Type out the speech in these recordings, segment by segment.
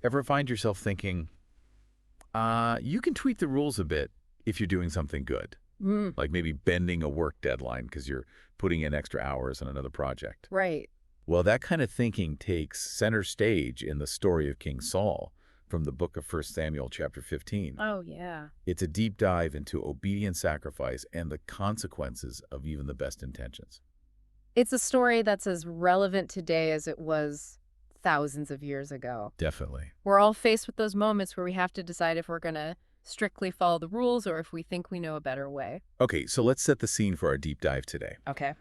Ever find yourself thinking, you can tweak the rules a bit if you're doing something good, Mm, like maybe bending a work deadline because you're putting in extra hours on another project? right. Well, that kind of thinking takes center stage in the story of King Saul from the book of 1 Samuel chapter 15. Oh, yeah. It's a deep dive into obedient sacrifice and the consequences of even the best intentions. It's a story that's as relevant today as it was thousands of years ago. Definitely. We're all faced with those moments where we have to decide if we're going to strictly follow the rules or if we think we know a better way. Okay, so let's set the scene for our deep dive today. Okay.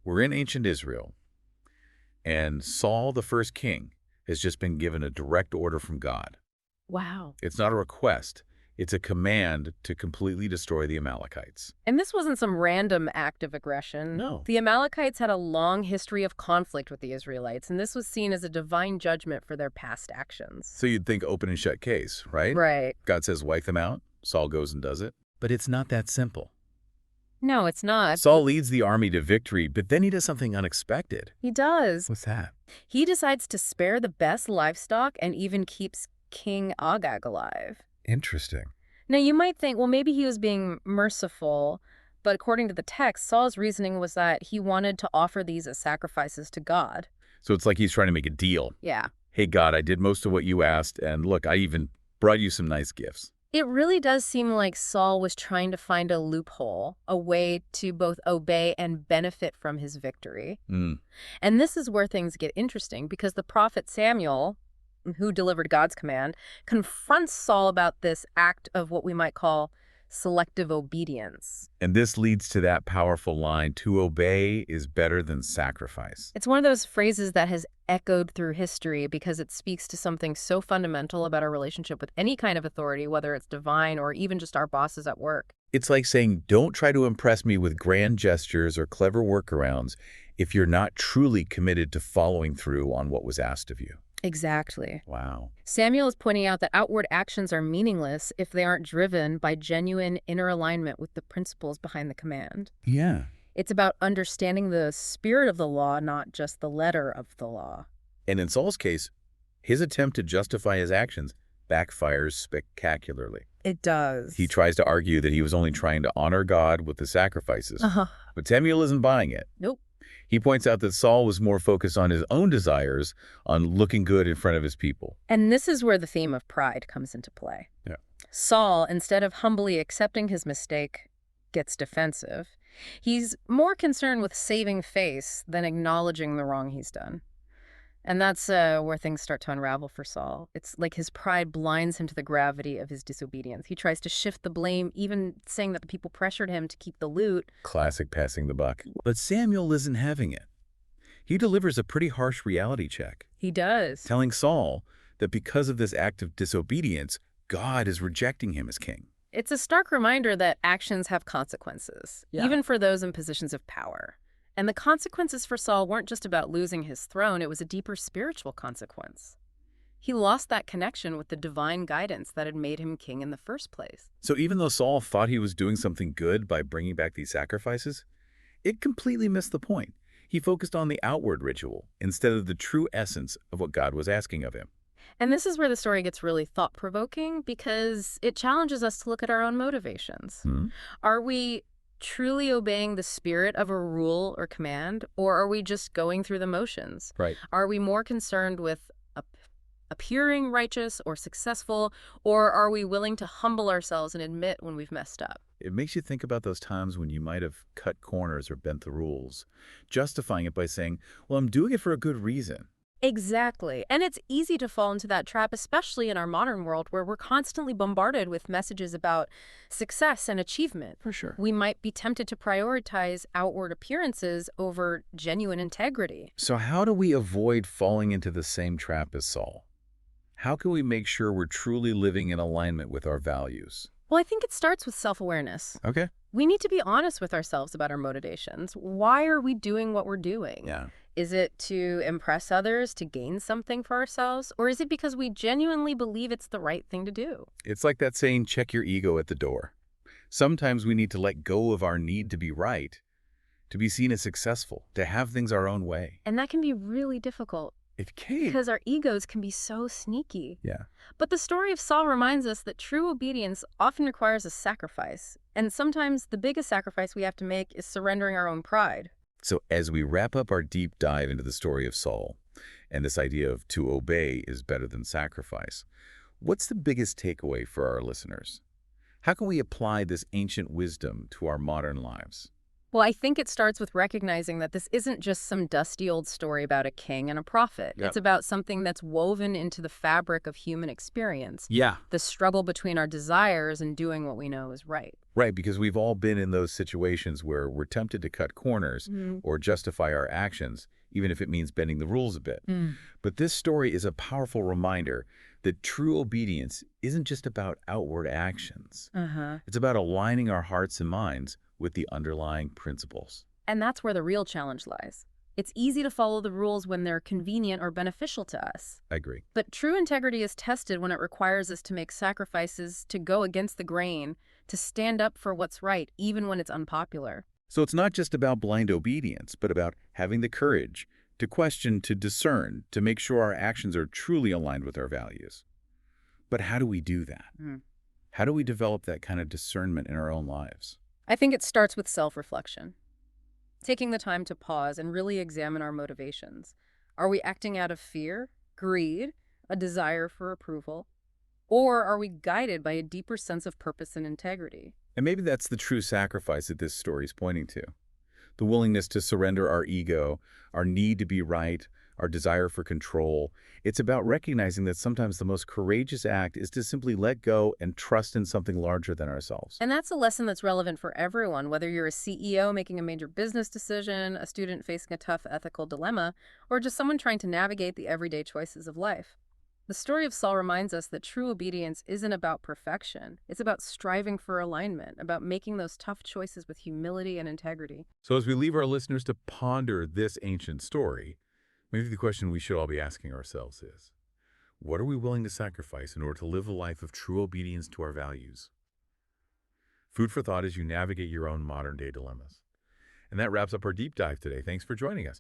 We're in ancient Israel, and Saul, the first king, has just been given a direct order from God. Wow. It's not a request, it's a command to completely destroy the Amalekites. And this wasn't some random act of aggression. No. The Amalekites had a long history of conflict with the Israelites, and this was seen as a divine judgment for their past actions. So you'd think open and shut case, right? Right. God says wipe them out, Saul goes and does it. But it's not that simple. No, it's not. Saul leads the army to victory, but then he does something unexpected. He does. What's that? He decides to spare the best livestock and even keeps King Agag alive. Interesting. Now, you might think, well, maybe he was being merciful, but according to the text, Saul's reasoning was that he wanted to offer these as sacrifices to God. So it's like he's trying to make a deal. Yeah. Hey, God, I did most of what you asked, and look, I even brought you some nice gifts. It really does seem like Saul was trying to find a loophole, a way to both obey and benefit from his victory. Mm. And this is where things get interesting, because the prophet Samuel, who delivered God's command, confronts Saul about this act of what we might call selective obedience. And this leads to that powerful line, to obey is better than sacrifice. It's one of those phrases that has echoed through history because it speaks to something so fundamental about our relationship with any kind of authority, whether it's divine or even just our bosses at work. It's like saying, don't try to impress me with grand gestures or clever workarounds if you're not truly committed to following through on what was asked of you. Exactly. Wow. Samuel is pointing out that outward actions are meaningless if they aren't driven by genuine inner alignment with the principles behind the command. Yeah. It's about understanding the spirit of the law, not just the letter of the law. And in Saul's case, his attempt to justify his actions backfires spectacularly. It does. He tries to argue that he was only trying to honor God with the sacrifices. Uh-huh. But Samuel isn't buying it. Nope. He points out that Saul was more focused on his own desires, on looking good in front of his people. And this is where the theme of pride comes into play. Yeah. Saul, instead of humbly accepting his mistake, gets defensive. He's more concerned with saving face than acknowledging the wrong he's done. And that's where things start to unravel for Saul. It's like his pride blinds him to the gravity of his disobedience. He tries to shift the blame, even saying that the people pressured him to keep the loot. Classic passing the buck. But Samuel isn't having it. He delivers a pretty harsh reality check, He does. telling Saul that because of this act of disobedience, God is rejecting him as king. It's a stark reminder that actions have consequences, Yeah. even for those in positions of power. And the consequences for Saul weren't just about losing his throne, it was a deeper spiritual consequence. He lost that connection with the divine guidance that had made him king in the first place. So even though Saul thought he was doing something good by bringing back these sacrifices, it completely missed the point. He focused on the outward ritual instead of the true essence of what God was asking of him. And this is where the story gets really thought-provoking because it challenges us to look at our own motivations. Are we truly obeying the spirit of a rule or command, or are we just going through the motions? Right. Are we more concerned with appearing righteous or successful, or are we willing to humble ourselves and admit when we've messed up? It makes you think about those times when you might have cut corners or bent the rules, justifying it by saying, well, I'm doing it for a good reason. Exactly. And it's easy to fall into that trap, especially in our modern world where we're constantly bombarded with messages about success and achievement. For sure. We might be tempted to prioritize outward appearances over genuine integrity. So how do we avoid falling into the same trap as Saul? How can we make sure we're truly living in alignment with our values? Well, I think it starts with self-awareness. Okay. We need to be honest with ourselves about our motivations. Why are we doing what we're doing? Yeah. Is it to impress others, to gain something for ourselves? Or is it because we genuinely believe it's the right thing to do? It's like that saying, check your ego at the door. Sometimes we need to let go of our need to be right, to be seen as successful, to have things our own way. And that can be really difficult. It can. because our egos can be so sneaky. Yeah. But the story of Saul reminds us that true obedience often requires a sacrifice, and sometimes the biggest sacrifice we have to make is surrendering our own pride. So as we wrap up our deep dive into the story of Saul, and this idea of to obey is better than sacrifice, what's the biggest takeaway for our listeners? How can we apply this ancient wisdom to our modern lives? Well, I think it starts with recognizing that this isn't just some dusty old story about a king and a prophet. Yep. It's about something that's woven into the fabric of human experience, Yeah. the struggle between our desires and doing what we know is right. Right, because we've all been in those situations where we're tempted to cut corners or justify our actions, even if it means bending the rules a bit. Mm. But this story is a powerful reminder that true obedience isn't just about outward actions. Uh-huh. It's about aligning our hearts and minds with the underlying principles. And that's where the real challenge lies. It's easy to follow the rules when they're convenient or beneficial to us. I agree. But true integrity is tested when it requires us to make sacrifices, to go against the grain, to stand up for what's right, even when it's unpopular. So it's not just about blind obedience, but about having the courage to question, to discern, to make sure our actions are truly aligned with our values. But how do we do that? Mm. How do we develop that kind of discernment in our own lives? I think it starts with self-reflection. Taking the time to pause and really examine our motivations. Are we acting out of fear, greed, a desire for approval? Or are we guided by a deeper sense of purpose and integrity? And maybe that's the true sacrifice that this story is pointing to. The willingness to surrender our ego, our need to be right, our desire for control. It's about recognizing that sometimes the most courageous act is to simply let go and trust in something larger than ourselves. And that's a lesson that's relevant for everyone, whether you're a CEO making a major business decision, a student facing a tough ethical dilemma, or just someone trying to navigate the everyday choices of life. The story of Saul reminds us that true obedience isn't about perfection. It's about striving for alignment, about making those tough choices with humility and integrity. So as we leave our listeners to ponder this ancient story, maybe the question we should all be asking ourselves is, what are we willing to sacrifice in order to live a life of true obedience to our values? Food for thought as you navigate your own modern-day dilemmas. And that wraps up our deep dive today. Thanks for joining us.